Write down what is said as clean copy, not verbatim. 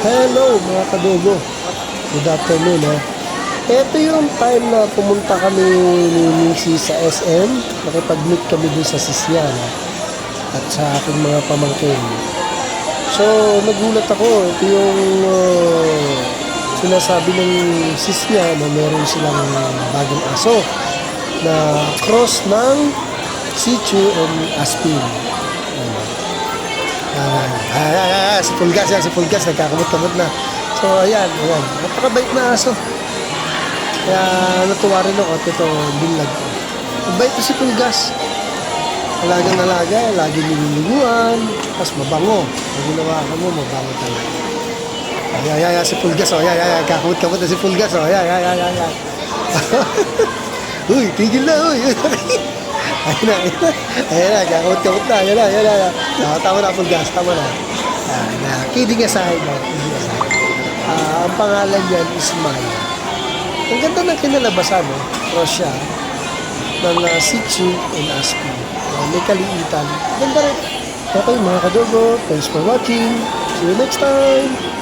Hello mga kadogo. Good afternoon ha. Ito yung time na pumunta kami ni Missy sa SM. Nakipag-meet kami dun sa sisya at sa aking mga pamangkin. So nagulat ako. Ito yung sinasabi ng sisya na meron silang bagong aso na cross ng Shih Tzu and Aspin. Si Pulgas yan, si Pulgas nagkakamot-kamot na. So ayan, napakabait na aso. Kaya natuwa rin ako at ito binlag ko. Mabait to si Pulgas. Alagang-alaga, lagi nililiguan, tapos mabango. Pag ginawa ka mo, mabango talaga. Si Pulgas, kakamot-kamot na si Pulgas, Uy, tigil na, uy. Ayan na, kakamot-kamot na, ayan na. Tama na, Pulgas, tama na. Kidding aside, ang pangalan niyan is Maya. Ang ganda ng kinalabasan, no? Cross siya ng Shih Tzu and Aspin. May kaliitan. Ganda rin. Okay, mga kadogo, thanks for watching. See you next time.